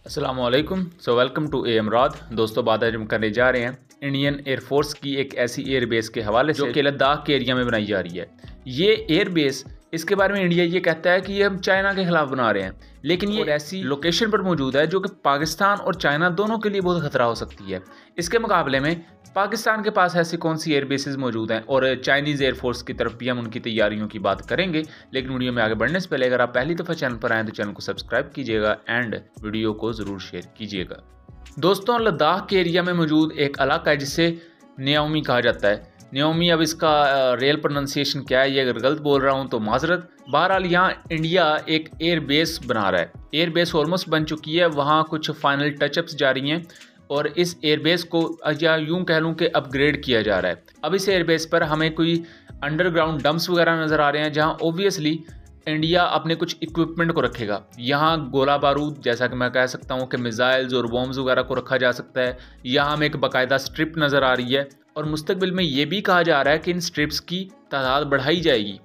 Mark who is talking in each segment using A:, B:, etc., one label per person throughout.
A: अस्सलामुअलैकुम। Welcome to एमराद। दोस्तों, बात आज हम करने जा रहे हैं इंडियन एयरफोर्स की एक ऐसी एयरबेस के हवाले से जो कि लद्दाख के एरिया में बनाई जा रही है। ये एयरबेस, इसके बारे में इंडिया ये कहता है कि ये हम चाइना के खिलाफ बना रहे हैं, लेकिन ये ऐसी लोकेशन पर मौजूद है जो कि पाकिस्तान और चाइना दोनों के लिए बहुत खतरा हो सकती है। इसके मुकाबले में पाकिस्तान के पास ऐसी कौन सी एयरबेसेस मौजूद हैं और चाइनीज़ एयरफोर्स की तरफ भी हम उनकी तैयारियों की बात करेंगे। लेकिन वीडियो में आगे बढ़ने से पहले अगर आप पहली दफ़ा चैनल पर आएँ तो चैनल को सब्सक्राइब कीजिएगा एंड वीडियो को ज़रूर शेयर कीजिएगा। दोस्तों, लद्दाख के एरिया में मौजूद एक इलाका है जिसे न्योमी कहा जाता है। न्योमी, अब इसका रियल प्रोनाउंसिएशन क्या है, ये अगर गलत बोल रहा हूँ तो माजरत। बहरहाल यहाँ इंडिया एक एयरबेस बना रहा है। एयरबेस ऑलमोस्ट बन चुकी है, वहाँ कुछ फाइनल टचअप्स जारी हैं और इस एयरबेस को या यूँ कह लूँ कि अपग्रेड किया जा रहा है। अब इस एयरबेस पर हमें कोई अंडरग्राउंड डंप्स वगैरह नज़र आ रहे हैं जहाँ ओबियसली इंडिया अपने कुछ इक्विपमेंट को रखेगा। यहाँ गोला बारूद, जैसा कि मैं कह सकता हूँ कि मिसाइल्स और बॉम्ब्स वगैरह को रखा जा सकता है। यहाँ हमें एक बाकायदा स्ट्रिप नज़र आ रही है और मुस्तकबिल में ये भी कहा जा रहा है कि इन स्ट्रिप्स की तादाद बढ़ाई जाएगी।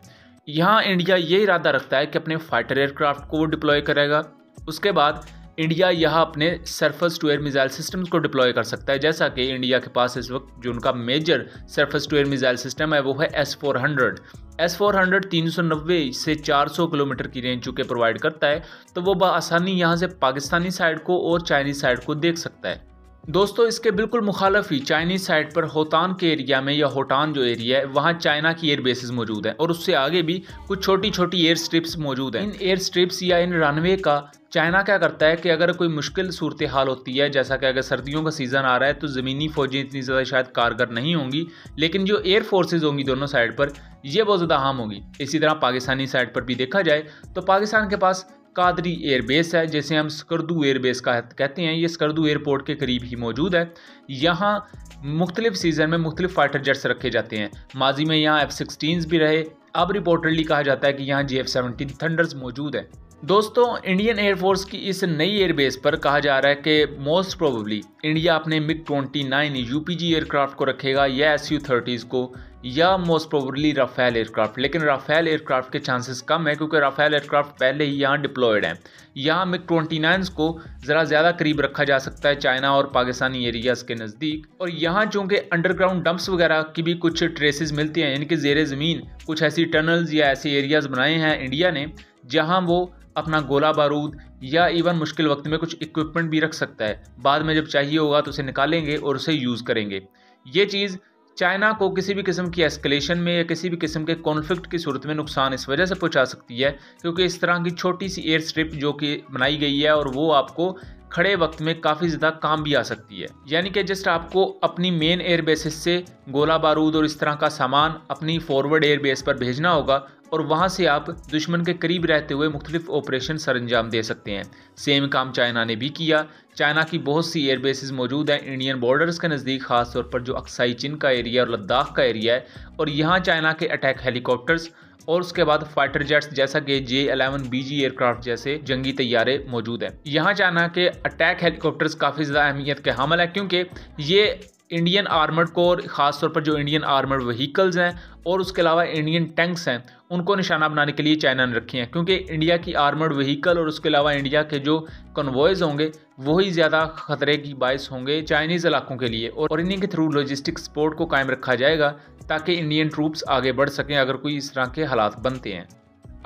A: यहाँ इंडिया ये इरादा रखता है कि अपने फाइटर एयरक्राफ्ट को वो डिप्लॉय करेगा। उसके बाद इंडिया यहाँ अपने surface to air missile systems को डिप्लॉय कर सकता है, जैसा कि इंडिया के पास इस वक्त जो उनका major surface to air missile system है वो है S-400। S-400 390 से 400 किलोमीटर की रेंज चुके प्रोवाइड करता है, तो वो बआसानी यहाँ से पाकिस्तानी साइड को और चाइनीज साइड को देख सकता है। दोस्तों, इसके बिल्कुल मुखालफ ही चाइनीज साइड पर होटान के एरिया में, या होटान जो एरिया है, वहाँ चाइना की एयर बेसेस मौजूद हैं और उससे आगे भी कुछ छोटी छोटी एयर स्ट्रिप्स मौजूद हैं। इन एयर स्ट्रिप्स या इन रनवे का चाइना क्या करता है कि अगर कोई मुश्किल सूरत हाल होती है, जैसा कि अगर सर्दियों का सीज़न आ रहा है तो ज़मीनी फ़ौजें इतनी ज़्यादा शायद कारगर नहीं होंगी, लेकिन जो एयर फोर्सेज होंगी दोनों साइड पर, ये बहुत ज़्यादा अहम होगी। इसी तरह पाकिस्तानी साइड पर भी देखा जाए तो पाकिस्तान के पास कादरी एयरबेस है, जैसे हम स्कर्दू एयरबेस का कहते हैं। ये स्कर्दू एयरपोर्ट के करीब ही मौजूद है। यहाँ मुख्तलिफ सीज़न में मुख्तलिफ फाइटर जेट्स रखे जाते हैं। माजी में यहाँ F-16s भी रहे। अब रिपोर्टरली कहा जाता है कि यहाँ GF-17 थंडर्स मौजूद है। दोस्तों, इंडियन एयरफोर्स की इस नई एयरबेस पर कहा जा रहा है कि मोस्ट प्रोबेबली इंडिया अपने MiG-29 UPG एयरक्राफ्ट को रखेगा या Su-30s को, या मोस्ट प्रोबेबली राफेल एयरक्राफ्ट। लेकिन राफेल एयरक्राफ्ट के चांसेस कम है क्योंकि राफेल एयरक्राफ्ट पहले ही यहाँ डिप्लॉयड हैं। यहाँ MiG-29 को ज़रा ज़्यादा करीब रखा जा सकता है चाइना और पाकिस्तानी एरियाज़ के नज़दीक। और यहाँ चूँकि अंडरग्राउंड डंप्स वगैरह की भी कुछ ट्रेसेस मिलती हैं, यानी कि ज़ेरे ज़मीन कुछ ऐसी टनल्स या ऐसे एरियाज़ बनाए हैं इंडिया ने जहाँ वो अपना गोला बारूद या इवन मुश्किल वक्त में कुछ इक्विपमेंट भी रख सकता है। बाद में जब चाहिए होगा तो उसे निकालेंगे और उसे यूज़ करेंगे। ये चीज़ चाइना को किसी भी किस्म की एस्केलेशन में या किसी भी किस्म के कॉन्फ्लिक्ट की सूरत में नुकसान इस वजह से पहुंचा सकती है क्योंकि इस तरह की छोटी सी एयर स्ट्रिप जो कि बनाई गई है और वो आपको खड़े वक्त में काफ़ी ज़्यादा काम भी आ सकती है। यानी कि जस्ट आपको अपनी मेन एयर बेसिस से गोला बारूद और इस तरह का सामान अपनी फॉरवर्ड एयर बेस पर भेजना होगा और वहाँ से आप दुश्मन के करीब रहते हुए मुख्तलिफ ऑपरेशन सरंजाम दे सकते हैं। सेम काम चाइना ने भी किया। चाइना की बहुत सी एयर बेसिस मौजूद हैं इंडियन बॉर्डर्स के नज़दीक, ख़ास तौर पर जो अक्साई चीन का एरिया और लद्दाख का एरिया है। और यहाँ चाइना के अटैक हेलीकॉप्टर्स और उसके बाद फाइटर जेट्स जैसा कि J-11BG एयरक्राफ्ट जैसे जंगी तैयारे मौजूद हैं। यहाँ चाइना के अटैक हेलीकॉप्टर्स काफ़ी ज़्यादा अहमियत के हामिल है क्योंकि ये इंडियन आर्मर्ड कोर, ख़ास तौर पर जो इंडियन आर्मर्ड व्हीकल्स हैं और उसके अलावा इंडियन टैंक्स हैं, उनको निशाना बनाने के लिए चाइना ने रखे हैं। क्योंकि इंडिया की आर्मर्ड व्हीकल और उसके अलावा इंडिया के जो कन्वॉयज़ होंगे वही ज़्यादा ख़तरे की बायस होंगे चाइनीज़ इलाकों के लिए, और इन्हीं के थ्रू लॉजिस्टिक सपोर्ट को कायम रखा जाएगा ताकि इंडियन ट्रूप्स आगे बढ़ सकें अगर कोई इस तरह के हालात बनते हैं।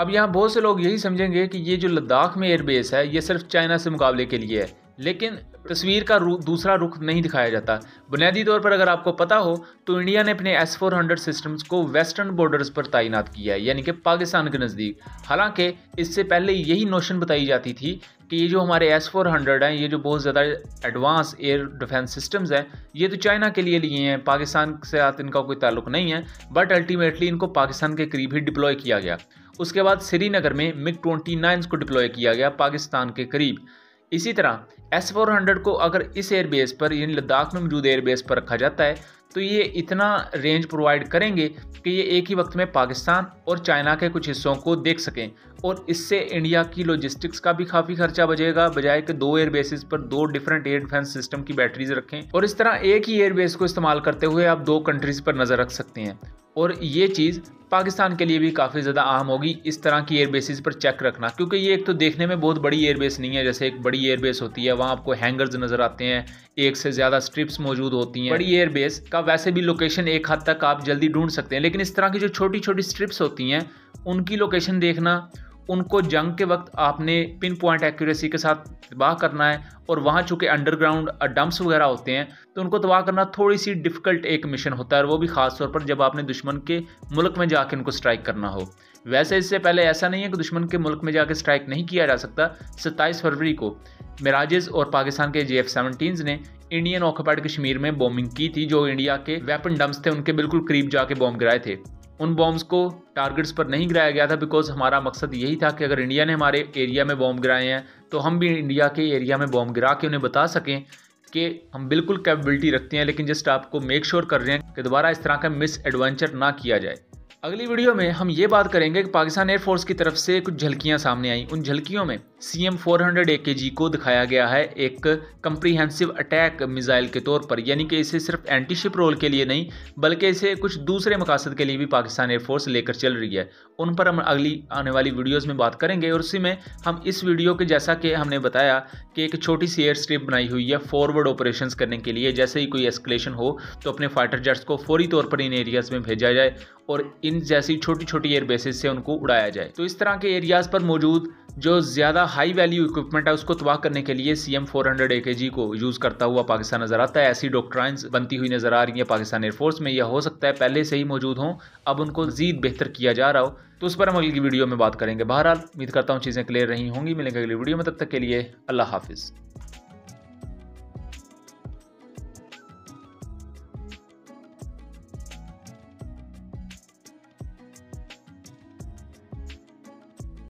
A: अब यहाँ बहुत से लोग यही समझेंगे कि ये जो लद्दाख में एयरबेस है ये सिर्फ चाइना से मुकाबले के लिए है, लेकिन तस्वीर का दूसरा रुख नहीं दिखाया जाता। बुनियादी तौर पर अगर आपको पता हो तो इंडिया ने अपने S-400 सिस्टम्स को वेस्टर्न बॉर्डर्स पर तैनात किया है, यानी कि पाकिस्तान के नज़दीक। हालांकि इससे पहले यही नोशन बताई जाती थी कि ये जो हमारे S-400 हैं, ये जो बहुत ज़्यादा एडवांस एयर डिफेंस सिस्टम्स हैं, ये तो चाइना के लिए हैं, पाकिस्तान से साथ इनका कोई ताल्लुक नहीं है। बट अल्टीमेटली इनको पाकिस्तान के करीब ही डिप्लॉय किया गया। उसके बाद श्रीनगर में MiG-29 को डिप्लॉय किया गया पाकिस्तान के करीब। इसी तरह S-400 को अगर इस एयरबेस पर, यानी लद्दाख में मौजूद एयरबेस पर रखा जाता है तो ये इतना रेंज प्रोवाइड करेंगे कि ये एक ही वक्त में पाकिस्तान और चाइना के कुछ हिस्सों को देख सकें। और इससे इंडिया की लॉजिस्टिक्स का भी काफ़ी खर्चा बचेगा, बजाय कि दो एयरबेसिस पर दो डिफरेंट एयर डिफेंस सिस्टम की बैटरीज रखें। और इस तरह एक ही एयरबेस को इस्तेमाल करते हुए आप दो कंट्रीज़ पर नज़र रख सकते हैं। और ये चीज़ पाकिस्तान के लिए भी काफ़ी ज़्यादा अहम होगी, इस तरह की एयर बेसिस पर चेक रखना, क्योंकि ये एक तो देखने में बहुत बड़ी एयर बेस नहीं है। जैसे एक बड़ी एयर बेस होती है वहाँ आपको हैंगर्स नज़र आते हैं, एक से ज़्यादा स्ट्रिप्स मौजूद होती हैं। बड़ी एयर बेस का वैसे भी लोकेशन एक हद तक आप जल्दी ढूंढ सकते हैं, लेकिन इस तरह की जो छोटी छोटी स्ट्रिप्स होती हैं उनकी लोकेशन देखना, उनको जंग के वक्त आपने पिन पॉइंट एक्यूरेसी के साथ तबाह करना है, और वहाँ चूँकि अंडरग्राउंड डंप्स वगैरह होते हैं तो उनको तबाह करना थोड़ी सी डिफ़िकल्ट एक मिशन होता है, और वो भी ख़ास तौर पर जब आपने दुश्मन के मुल्क में जाके उनको स्ट्राइक करना हो। वैसे इससे पहले ऐसा नहीं है कि दुश्मन के मुल्क में जाके स्ट्राइक नहीं किया जा सकता। 27 फरवरी को मिराजेस और पाकिस्तान के JF-17s ने इंडियन ऑक्यूपाइड कश्मीर में बॉम्बिंग की थी। जो इंडिया के वेपन डंप्स थे उनके बिल्कुल करीब जाके बॉम्ब गिराए थे। उन बॉम्ब्स को टारगेट्स पर नहीं गिराया गया था, बिकॉज हमारा मकसद यही था कि अगर इंडिया ने हमारे एरिया में बॉम्ब गिराए हैं तो हम भी इंडिया के एरिया में बॉम्ब गिरा के उन्हें बता सकें कि हम बिल्कुल कैपेबिलिटी रखते हैं, लेकिन जस्ट आपको मेक श्योर कर रहे हैं कि दोबारा इस तरह का मिस एडवेंचर ना किया जाए। अगली वीडियो में हम ये बात करेंगे कि पाकिस्तान एयरफोर्स की तरफ से कुछ झलकियां सामने आई। उन झलकियों में CM-400 AKG को दिखाया गया है एक कंप्रीहेंसिव अटैक मिसाइल के तौर पर, यानी कि इसे सिर्फ एंटी शिप रोल के लिए नहीं बल्कि इसे कुछ दूसरे मकासद के लिए भी पाकिस्तान एयरफोर्स लेकर चल रही है। उन पर हम अगली आने वाली वीडियोज़ में बात करेंगे, और उसी में हम इस वीडियो के जैसा कि हमने बताया कि एक छोटी सी एयर स्ट्रिप बनाई हुई है फॉरवर्ड ऑपरेशंस करने के लिए। जैसे ही कोई एस्केलेशन हो तो अपने फाइटर जेट्स को फौरी तौर पर इन एरियाज़ में भेजा जाए और इन जैसी छोटी छोटी एयर बेसिस से उनको उड़ाया जाए। तो इस तरह के एरियाज़ पर मौजूद जो ज़्यादा हाई वैल्यू इक्विपमेंट है उसको तबाह करने के लिए CM-400 AKG को यूज़ करता हुआ पाकिस्तान नज़र आता है। ऐसी डॉक्ट्राइंस बनती हुई नज़र आ रही है पाकिस्तान एयरफोर्स में। यह हो सकता है पहले से ही मौजूद हों, अब उनको मज़ीद बेहतर किया जा रहा हो, तो उस पर हम अगली वीडियो में बात करेंगे। बहरहाल उम्मीद करता हूँ चीज़ें क्लियर रही होंगी। मिलेंगे अगली वीडियो में, तब तक के लिए अल्लाह हाफिज़।